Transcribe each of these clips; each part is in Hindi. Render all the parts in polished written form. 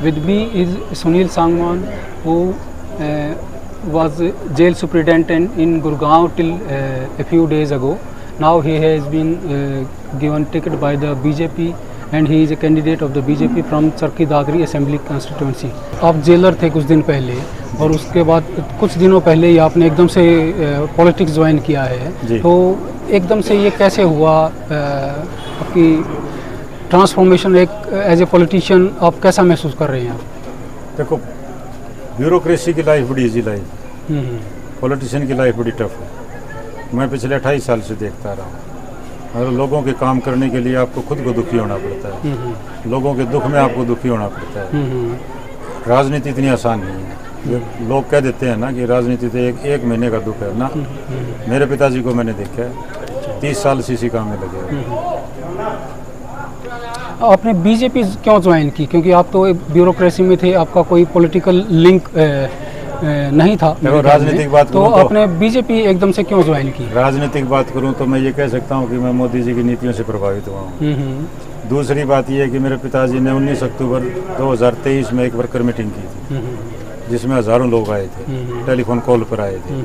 With me is Sunil Sangwan, who was jail superintendent in Gurgaon till a few days ago. Now he has been given ticket by the BJP and he is a candidate of the BJP from Charkhi Dadri assembly constituency. आप जेलर थे कुछ दिन पहले और उसके बाद कुछ दिनों पहले ही आपने एकदम से पॉलिटिक्स ज्वाइन किया है, तो एकदम से ये कैसे हुआ? आपकी ट्रांसफॉर्मेशन एक एज ए पॉलिटिशियन आप कैसा महसूस कर रहे हैं? देखो, ब्यूरोक्रेसी की लाइफ बड़ी इजी लाइफ, पॉलिटिशियन की लाइफ बड़ी टफ है। मैं पिछले 28 साल से देखता रहा हूँ। और लोगों के काम करने के लिए आपको खुद को दुखी होना पड़ता है, लोगों के दुख में आपको दुखी होना पड़ता है। राजनीति इतनी आसान नहीं है। लोग कह देते हैं ना कि राजनीति तो एक महीने का दुख है ना। मेरे पिताजी को मैंने देखा है, 30 साल से इसी काम में लगे। आपने बीजेपी क्यों ज्वाइन की? क्योंकि आप तो ब्यूरोक्रेसी में थे, आपका कोई पॉलिटिकल लिंक नहीं था। राजनीतिक बात तो आपने बीजेपी एकदम से क्यों ज्वाइन की? राजनीतिक बात करूं तो मैं ये कह सकता हूं कि मैं मोदी जी की नीतियों से प्रभावित हुआ हूं। दूसरी बात ये है कि मेरे पिताजी ने 19 अक्टूबर 2023 में एक वर्कर मीटिंग की थी, जिसमें हजारों लोग आए थे, टेलीफोन कॉल पर आए थे।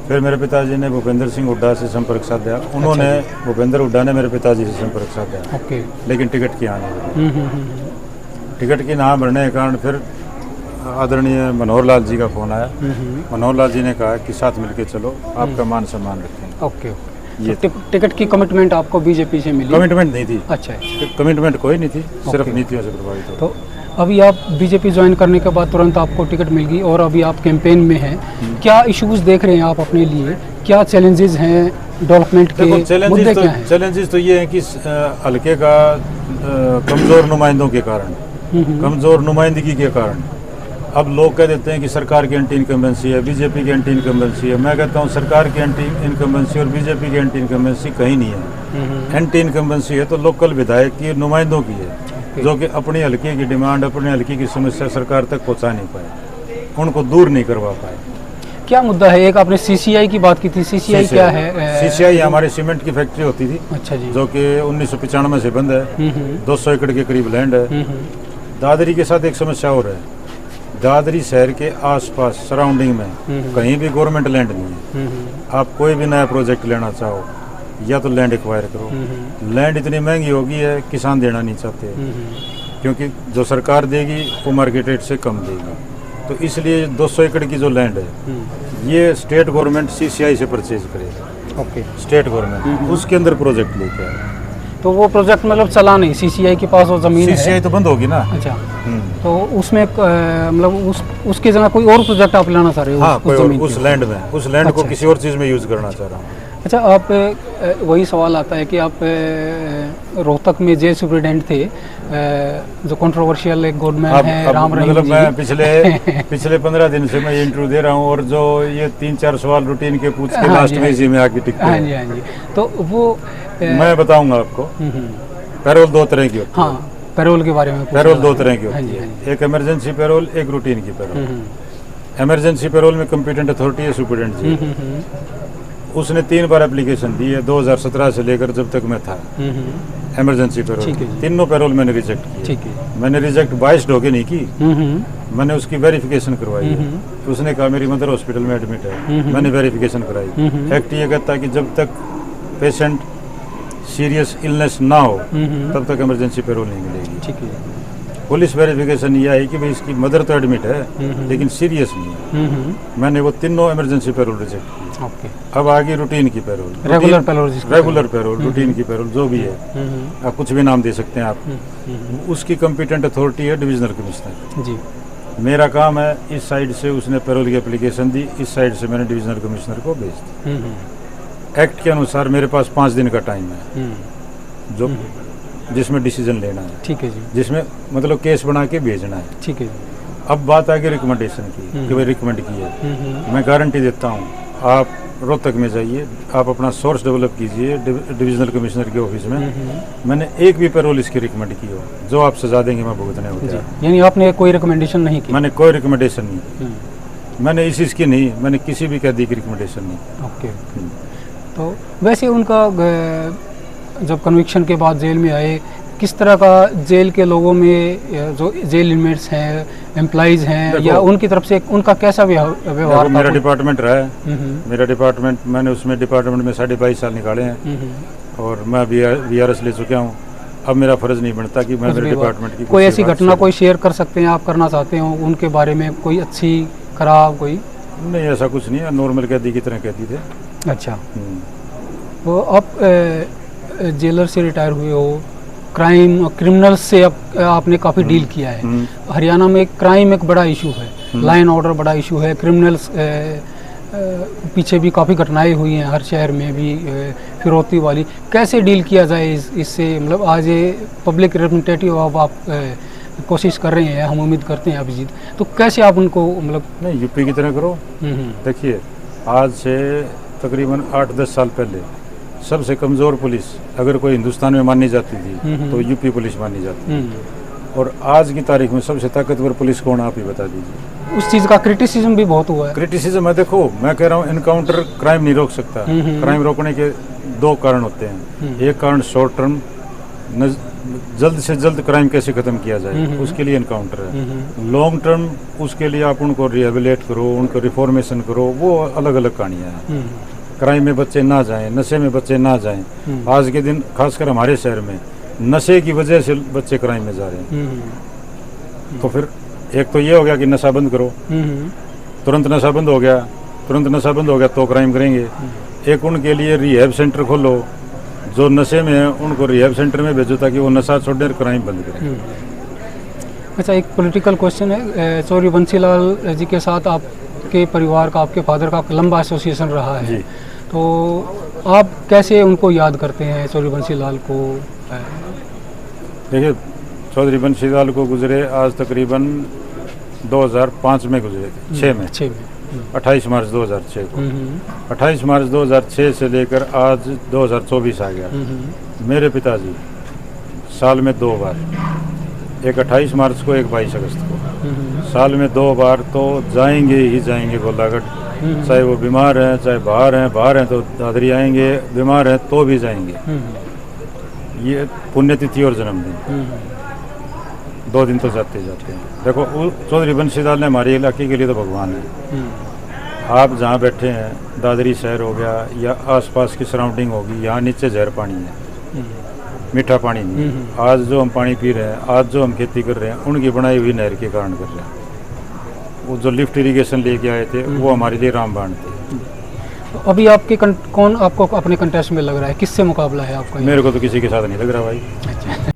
फिर मेरे पिताजी ने भूपेंद्र सिंह हुड्डा से संपर्क साधा। उन्होंने भूपेंद्र हुड्डा ने मेरे पिताजी से संपर्क साधा, लेकिन टिकट की आने टिकट की ना भरने के कारण फिर आदरणीय मनोहर लाल जी का फोन आया। मनोहर लाल जी ने कहा कि साथ मिलके चलो, आपका मान सम्मान रखेंगे। ये तो टिकट की कमिटमेंट आपको बीजेपी से मिली? कमिटमेंट नहीं थी। अच्छा, कमिटमेंट कोई नहीं थी, सिर्फ नीतियों से प्रभावित हो। तो अभी आप बीजेपी ज्वाइन करने के बाद तुरंत आपको टिकट मिल गई और अभी आप कैंपेन में हैं। क्या इश्यूज देख रहे हैं आप अपने लिए? क्या चैलेंजेस हैं डेवलपमेंट के? मुद्दे क्या हैं? चैलेंजेस तो ये हैं कि हल्के का कमज़ोर नुमाइंदों के कारण, कमज़ोर नुमाइंदगी के कारण अब लोग कह देते हैं कि सरकार की एंटी इनकम्बेंसी है, बीजेपी की एंटी इनकम्बेंसी है। मैं कहता हूँ सरकार की एंटी इनकम्बेंसी और बीजेपी की एंटी इनकम्बेंसी कहीं नहीं है। एंटी इनकम्बेंसी है तो लोकल विधायक की, नुमाइंदों की है, जो कि अपनी हल्के की डिमांड, अपने हल्के की समस्या सरकार तक पहुँचा नहीं पाए, उनको दूर नहीं करवा पाए। क्या मुद्दा है? एक आपने सीसीआई की बात की थी, सीसीआई क्या है? सीसीआई हमारी सीमेंट की फैक्ट्री होती थी। अच्छा जी। जो कि 1995 से बंद है। 200 एकड़ के करीब लैंड है। दादरी के साथ एक समस्या और है, दादरी शहर के आसपास सराउंडिंग में कहीं भी गवर्नमेंट लैंड नहीं है। आप कोई भी नया प्रोजेक्ट लेना चाहो या तो लैंड एक्वायर करो, लैंड इतनी महंगी होगी है, किसान देना नहीं चाहते, क्योंकि जो सरकार देगी वो मार्केट रेट से कम देगी। तो इसलिए 200 एकड़ की जो लैंड है ये स्टेट गवर्नमेंट सीसीआई से परचेज करेगी। स्टेट गवर्नमेंट उसके अंदर प्रोजेक्ट लेके आए। तो वो प्रोजेक्ट मतलब चला नहीं, सीसीआई के पास वो जमीन है। सीसीआई तो बंद होगी ना। अच्छा, तो उसमें मतलब उसकी जगह कोई और प्रोजेक्ट आप लाना चाह रहे हो? हाँ, उस लैंड में, उस लैंड को किसी और चीज़ में यूज़ करना चाह रहा हूँ। अच्छा, आप वही सवाल आता है कि आप रोहतक में जेल सुप्रिटेंडेंट थे, जो कंट्रोवर्शियल एक गवर्नमेंट है राम रहीम मतलब जी। मैं पिछले 15 दिन से मैं इंटरव्यू दे रहा हूँ और जो ये 3-4 सवाल रूटीन के पूछ के लास्ट में इसी में आके टिकते हैं। हाँ जी, हाँ जी। तो वो मैं बताऊंगा आपको। पैरोल 2 तरह की होती है। हाँ, पैरोल के बारे में। पैरोल 2 तरह की होती है, एक इमरजेंसी पैरोल, एक रूटीन की पैरोल। इमरजेंसी पैरोल में कंपिटेंट अथॉरिटी है सुप्रिटेंडेंट जी। उसने 3 बार एप्लीकेशन दी है 2017 से लेकर जब तक मैं था। इमरजेंसी पैरोल तीनों पैरोल मैंने रिजेक्ट की। मैंने रिजेक्ट बाइस्ड होके नहीं की, मैंने उसकी वेरिफिकेशन करवाई है। उसने कहा मेरी मदर हॉस्पिटल में एडमिट है, मैंने वेरिफिकेशन कराई। एक्ट ये कहता है कि जब तक पेशेंट सीरियस इलनेस ना हो तब तक इमरजेंसी पैरोल नहीं मिलेगी। पुलिस वेरिफिकेशन ये आई कि भाई इसकी मदर तो एडमिट है लेकिन सीरियस नहीं है। मैंने वो तीनों इमरजेंसी पैरोल रिजेक्ट की। अब आ गई रूटीन की पैरोल, रेगुलर पैरोल, रूटीन की पैरोल, जो भी है, आप कुछ भी नाम दे सकते हैं आप। उसकी कंपिटेंट अथॉरिटी है डिविजनल कमिश्नर जी। मेरा काम है इस साइड से उसने पैरोल की एप्लीकेशन दी, इस साइड से मैंने डिविजनल कमिश्नर को भेज दी। एक्ट के अनुसार मेरे पास 5 दिन का टाइम है जो जिसमें डिसीजन लेना है। ठीक है जी। जिसमें मतलब केस बना के भेजना है। ठीक है जी। अब बात आ गई रिकमेंडेशन की कि भाई रिकमेंड की है। मैं गारंटी देता हूँ, आप रोहतक में जाइए, आप अपना सोर्स डेवलप कीजिए डिविजनल कमिश्नर के ऑफिस में। मैंने एक भी पैरोल इसकी रिकमेंड की हो, जो आप सजा देंगे मैं भुगतने होता है। यानी आपने कोई रिकमेंडेशन नहीं की? मैंने कोई रिकमेंडेशन नहीं की। मैंने इस इसकी नहीं, मैंने किसी भी कैदी की रिकमेंडेशन नहीं। ओके। तो वैसे उनका जब कन्विक्शन के बाद जेल में आए किस तरह का जेल के लोगों में जो जेल इनमेट्स हैं, एम्प्लॉइज हैं, देखो, या उनकी तरफ से उनका कैसा व्यवहार था? मेरा डिपार्टमेंट रहा है, हम्म, मेरा डिपार्टमेंट, मैंने उसमें डिपार्टमेंट में 22.5 साल निकाले हैं हम्म। और मैं VRS ले चुका हूँ। अब मेरा फर्ज नहीं बनता कि मैं मेरे डिपार्टमेंट की कोई ऐसी बात घटना कोई शेयर कर सकते हैं, आप करना चाहते हो उनके बारे में, कोई अच्छी खराब कोई? नहीं, ऐसा कुछ नहीं है, नॉर्मल कैदी की तरह कैदी थे। अच्छा, तो आप जेलर से रिटायर हुए हो, क्राइम और क्रिमिनल्स से आपने काफ़ी डील किया है। हरियाणा में क्राइम एक बड़ा इशू है, लाइन ऑर्डर बड़ा इशू है, क्रिमिनल्स पीछे भी काफ़ी घटनाएं हुई हैं, हर शहर में भी फिरौती वाली। कैसे डील किया जाए इससे? मतलब आज ये पब्लिक रिप्रेजेंटेटिव अब आप कोशिश कर रहे हैं, हम उम्मीद करते हैं आप जीत, तो कैसे आप उनको मतलब? नहीं, यूपी की तरह करो। देखिए, आज से तकरीबन 8-10 साल पहले सबसे कमज़ोर पुलिस अगर कोई हिंदुस्तान में मानी जाती थी तो यूपी पुलिस मानी जाती थी। और आज की तारीख में सबसे ताकतवर पुलिस कौन, आप ही बता दीजिए। उस चीज़ का क्रिटिसिज्म भी बहुत हुआ है। क्रिटिसिज्म है, देखो मैं कह रहा हूँ इनकाउंटर क्राइम नहीं रोक सकता। क्राइम रोकने के 2 कारण होते हैं। एक कारण शॉर्ट टर्म, जल्द से जल्द क्राइम कैसे ख़त्म किया जाए, उसके लिए इनकाउंटर है। लॉन्ग टर्म, उसके लिए आप उनको रिहेबिलिटेट करो, उनको रिफॉर्मेशन करो, वो अलग अलग कहानियाँ हैं। क्राइम में बच्चे ना जाएं, नशे में बच्चे ना जाएं। आज के दिन खासकर हमारे शहर में नशे की वजह से बच्चे क्राइम में जा रहे हैं। तो फिर एक तो ये हो गया कि नशा बंद करो, तुरंत नशा बंद हो गया, तुरंत नशा बंद हो गया तो क्राइम करेंगे। एक उनके लिए रिहैब सेंटर खोलो, जो नशे में है उनको रिहैब सेंटर में भेजो ताकि वो नशा छोड़ दें, क्राइम बंद करें। अच्छा, एक पॉलिटिकल क्वेश्चन है। चौधरी बंसीलाल जी के साथ आपके परिवार का, आपके फादर का लंबा एसोसिएशन रहा है, तो आप कैसे उनको याद करते हैं, चौधरी बंसीलाल को? देखिए, चौधरी बंसीलाल को गुजरे आज तकरीबन 2005 में गुजरे थे, 6 में 28 मार्च 2006 को। 28 मार्च 2006 से लेकर आज 2024 आ गया। मेरे पिताजी साल में 2 बार, एक 28 मार्च को, एक 22 अगस्त को, साल में 2 बार तो जाएंगे ही जाएंगे गोलाघाट। चाहे वो बीमार हैं, चाहे बाहर हैं तो दादरी आएंगे, बीमार हैं तो भी जाएंगे। ये पुण्यतिथि और जन्मदिन 2 दिन तो जाते जाते हैं। देखो, चौधरी बंसीलाल ने हमारे इलाके के लिए तो भगवान है। आप जहाँ बैठे हैं, दादरी शहर हो गया या आसपास की सराउंडिंग होगी, यहाँ नीचे जहर पानी है, मीठा पानी नहीं। आज जो हम पानी पी रहे हैं, आज जो हम खेती कर रहे हैं, उनकी बनाई हुई नहर के कारण कर रहे हैं। वो जो लिफ्ट इरिगेशन लेके आए थे वो हमारे लिए रामबाण थे। तो अभी आपके कौन आपको अपने कंटेस्ट में लग रहा है, किससे मुकाबला है आपका? मेरे को तो किसी के साथ नहीं लग रहा भाई।